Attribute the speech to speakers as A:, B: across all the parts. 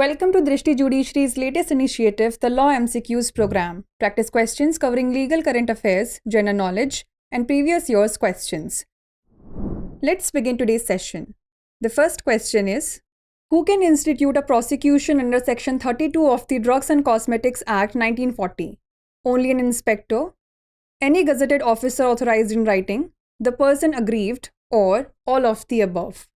A: Welcome to Drishti Judiciary's latest initiative, the Law MCQs program. Practice questions covering legal current affairs, general knowledge, and previous year's questions. Let's begin today's session. The first question is, who can institute a prosecution under Section 32 of the Drugs and Cosmetics Act 1940? Only an inspector, any gazetted officer authorized in writing, the person aggrieved, or all of the above.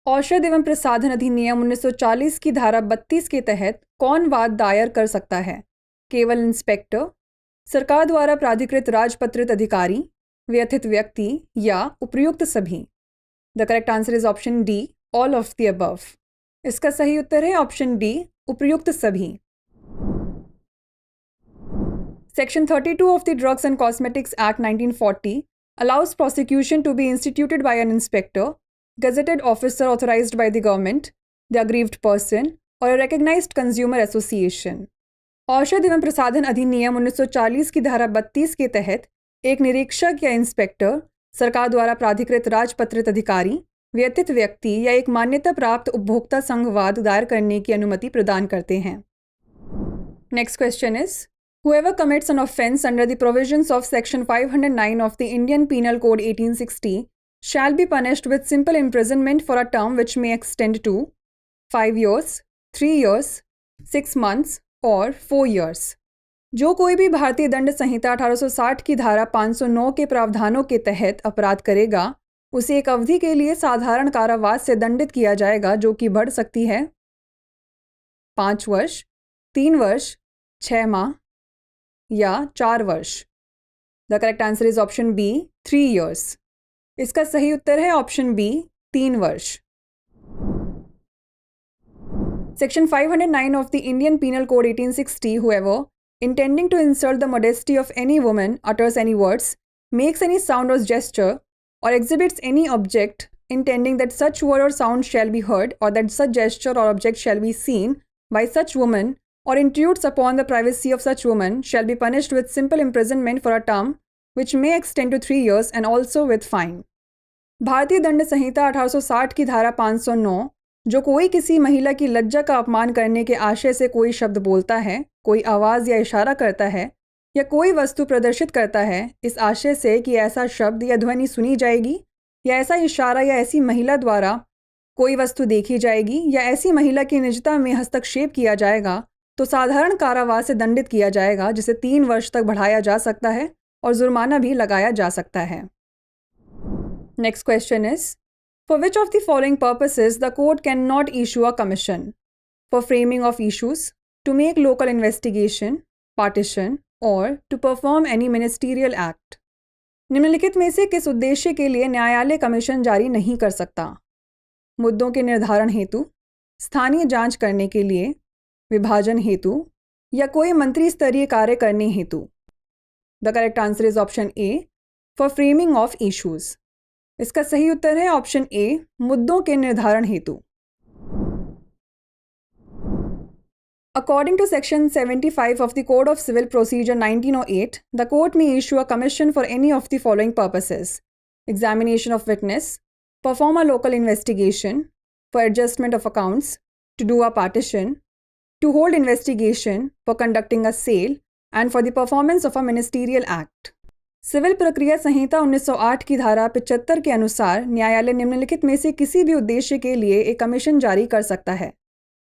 A: औषध एवं प्रसाधन अधिनियम 1940 की धारा 32 के तहत कौन वाद दायर कर सकता है? केवल इंस्पेक्टर, सरकार द्वारा प्राधिकृत राजपत्रित अधिकारी, व्यथित व्यक्ति या उपयुक्त सभी? The correct answer is option D, all of the above. इसका सही उत्तर है ऑप्शन डी, उपयुक्त सभी. Section 32 of the Drugs and Cosmetics Act 1940 allows prosecution to be instituted by an inspector, gazetted officer authorized by the government, the aggrieved person, or a recognized consumer association. औषध एवं प्रसाधन अधिनियम 1940 की धारा 32 के तहत एक निरीक्षक या इंस्पेक्टर, सरकार द्वारा प्राधिकृत राजपत्रित अधिकारी, व्यथित व्यक्ति या एक मान्यता प्राप्त उपभोक्ता संघ वाद दायर करने की अनुमति प्रदान करते हैं. Next question is, whoever commits an offence under the provisions of Section 509 of the Indian Penal Code 1860 shall be punished with simple imprisonment for a term which may extend to 5 years, 3 years, 6 months or 4 years. जो कोई भी भारतीय दंड संहिता 1860 की धारा 509 के प्रावधानों के तहत अपराध करेगा, उसे एक अवधि के लिए साधारण कारावास से दंडित किया जाएगा, जो कि बढ़ सकती है 5 वर्ष, 3 वर्ष, 6 माह या 4 वर्ष. The correct answer is option B, 3 years. इसका सही उत्तर है ऑप्शन बी, 3 वर्ष. Section 509 of the Indian Penal Code 1860, whoever, intending to insult the modesty of any woman, utters any words, makes any sound or gesture, or exhibits any object, intending that such word or sound shall be heard, or that such gesture or object shall be seen by such woman, or intrudes upon the privacy of such woman, shall be punished with simple imprisonment for a term which may extend to 3 years and also with fine. भारतीय दंड संहिता 1860 की धारा 509, जो कोई किसी महिला की लज्जा का अपमान करने के आशय से कोई शब्द बोलता है, कोई आवाज़ या इशारा करता है या कोई वस्तु प्रदर्शित करता है, इस आशय से कि ऐसा शब्द या ध्वनि सुनी जाएगी या ऐसा इशारा या ऐसी महिला द्वारा कोई वस्तु देखी जाएगी या ऐसी महिला की निजता में हस्तक्षेप किया जाएगा, तो साधारण कारावास से दंडित किया जाएगा, जिसे 3 वर्ष तक बढ़ाया जा सकता है और जुर्माना भी लगाया जा सकता है. Next question is, for which of the following purposes the court can not issue a commission? For framing of issues, to make local investigation, partition, और to perform any ministerial act. निम्नलिखित में से किस उद्देश्य के लिए न्यायालय कमीशन जारी नहीं कर सकता? मुद्दों के निर्धारण हेतु, स्थानीय जांच करने के लिए, विभाजन हेतु, या कोई मंत्री स्तरीय कार्य करने हेतु? The correct answer is option A, for framing of issues. इसका सही उत्तर है ऑप्शन ए, मुद्दों के निर्धारण हेतु. According to Section 75 of the Code of Civil Procedure 1908, the court may issue a commission for any of the following purposes: examination of witness, perform a local investigation, for adjustment of accounts, to do a partition, to hold investigation, for conducting a sale, and for the performance of a ministerial act. Civil प्रक्रिया संहिता 1908 की धारा 75 के अनुसार न्यायालय निम्नलिखित में से किसी भी उद्देश्य के लिए एक कमीशन जारी कर सकता है: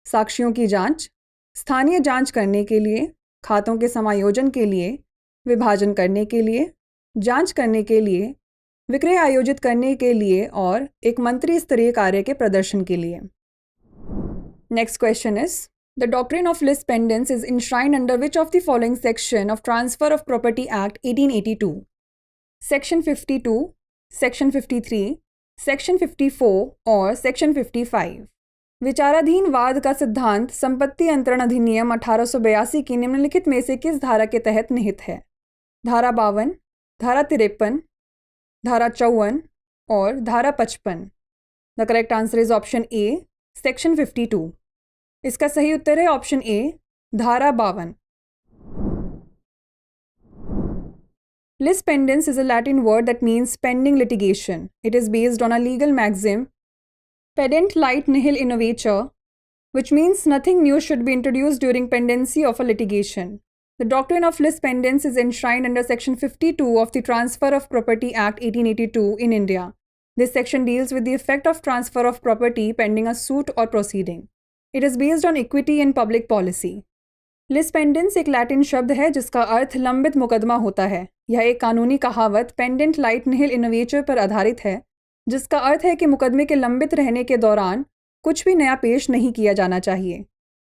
A: साक्ष्यों की जांच, स्थानीय जांच करने के लिए, खातों के समायोजन के लिए, विभाजन करने के लिए, जांच करने के लिए, विक्रय आयोजित करने के लिए, और एक मंत्री स्तरीय कार्य के प्रदर्शन के लिए. Next question is, the doctrine of lis pendens is enshrined under which of the following section of Transfer of Property Act 1882? Section 52, Section 53, Section 54 और Section 55. विचाराधीन वाद का सिद्धांत संपत्ति अंतरण अधिनियम 1882 की निम्नलिखित में से किस धारा के तहत निहित है? धारा 52, धारा 53, धारा 54 और धारा 55. The correct answer is option A, section 52. इसका सही उत्तर है ऑप्शन ए, धारा 52. Lis pendens is a Latin word that means pending litigation. It is based on a legal maxim, pedent lit nihil innovatur, which means nothing new should be introduced during pendency of a litigation. The doctrine of lis pendens is enshrined under Section 52 of the Transfer of Property Act 1882 in India. This section deals with the effect of transfer of property pending a suit or proceeding. It is based on equity in public policy. Lis pendens एक Latin शब्द है जिसका अर्थ लंबित मुकदमा होता है। यह एक कानूनी कहावत पेंडेंट लाइट निहिल इनोवेचर पर आधारित है, जिसका अर्थ है कि मुकदमे के लंबित रहने के दौरान कुछ भी नया पेश नहीं किया जाना चाहिए।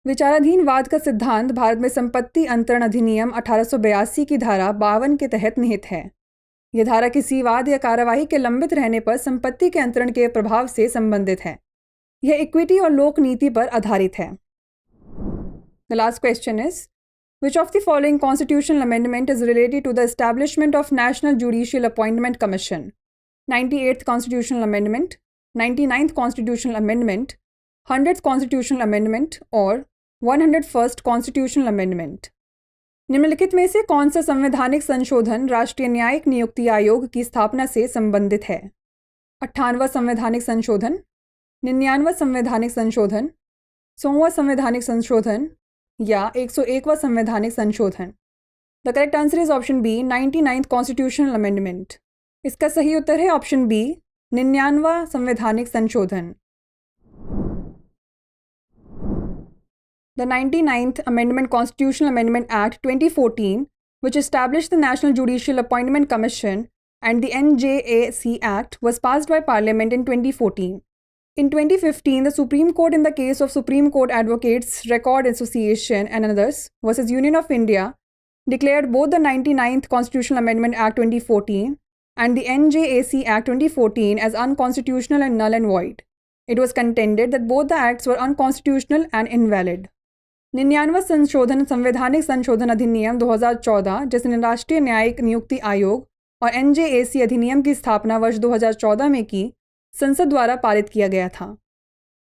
A: विचाराधीन वाद का सिद्धांत भारत में संपत्ति अंतरण अधिनियम 1882 की धारा 52 के तहत निहित है। यह धारा किसी वाद या कार्यवाही के लंबित रहने पर संपत्ति के अंतरण के प्रभाव से संबंधित है। यह इक्विटी और लोक नीति पर आधारित है। The last question is, which of the following constitutional amendment is related to the establishment of National Judicial Appointment Commission? 98th Constitutional Amendment, 99th Constitutional Amendment, 100th Constitutional Amendment और 101st Constitutional Amendment? निम्नलिखित में से कौन सा संवैधानिक संशोधन राष्ट्रीय न्यायिक नियुक्ति आयोग की स्थापना से संबंधित है? 98वां संवैधानिक संशोधन, 99वां संवैधानिक संशोधन, 100वां संवैधानिक संशोधन या 101वां संवैधानिक संशोधन? The correct answer is option B, 99th constitutional amendment. इसका सही उत्तर है ऑप्शन बी, 99वां संवैधानिक संशोधन। The 99th Amendment Constitutional Amendment Act 2014, which established the National Judicial Appointment Commission and the NJAC Act, was passed by Parliament in 2014. In 2015, the Supreme Court in the case of Supreme Court Advocates Record Association and others versus Union of India declared both the 99th Constitutional Amendment Act 2014 and the NJAC Act 2014 as unconstitutional and null and void. It was contended that both the acts were unconstitutional and invalid. 99वां संशोधन संवैधानिक संशोधन अधिनियम 2014, जिसने राष्ट्रीय न्यायिक नियुक्ति आयोग और NJAC अधिनियम की स्थापना वर्ष 2014 में की, संसद द्वारा पारित किया गया था।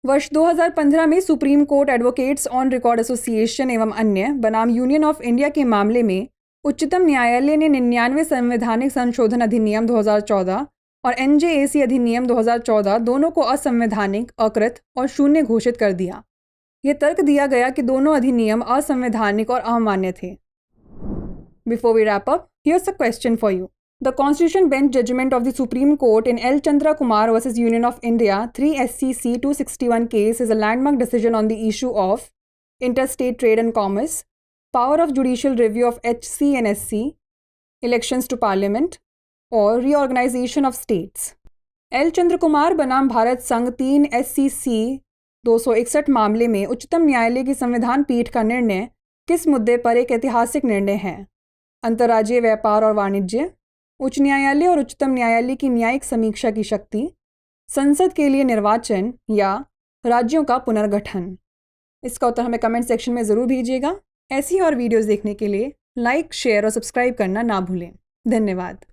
A: वर्ष 2015 में supreme court advocates on record association एवं अन्य बनाम यूनियन ऑफ इंडिया के मामले में उच्चतम न्यायालय ने 99वें संवैधानिक संशोधन अधिनियम 2014 और NJAC अधिनियम 2014 दोनों को असंवैधानिक, अकृत और शून्य घोषित कर दिया। यह तर्क दिया गया कि दोनों अधिनियम असंवैधानिक और अमान्य थे। Before we wrap up, here's a question for you. The Constitution Bench judgment of the Supreme Court in L. Chandra Kumar vs. Union of India 3 SCC 261 case is a landmark decision on the issue of interstate trade and commerce, power of judicial review of HC and SC, elections to parliament, और reorganization of states. L. Chandra Kumar बनाम भारत संघ 3 SCC 261 मामले में उच्चतम न्यायालय की संविधान पीठ का निर्णय किस मुद्दे पर एक ऐतिहासिक निर्णय है? अंतर्राज्यीय व्यापार और वाणिज्य, उच्च न्यायालय और उच्चतम न्यायालय की न्यायिक समीक्षा की शक्ति, संसद के लिए निर्वाचन या राज्यों का पुनर्गठन? इसका उत्तर हमें कमेंट सेक्शन में ज़रूर भेजिएगा। ऐसी और वीडियोज़ देखने के लिए लाइक, शेयर और सब्सक्राइब करना ना भूलें। धन्यवाद।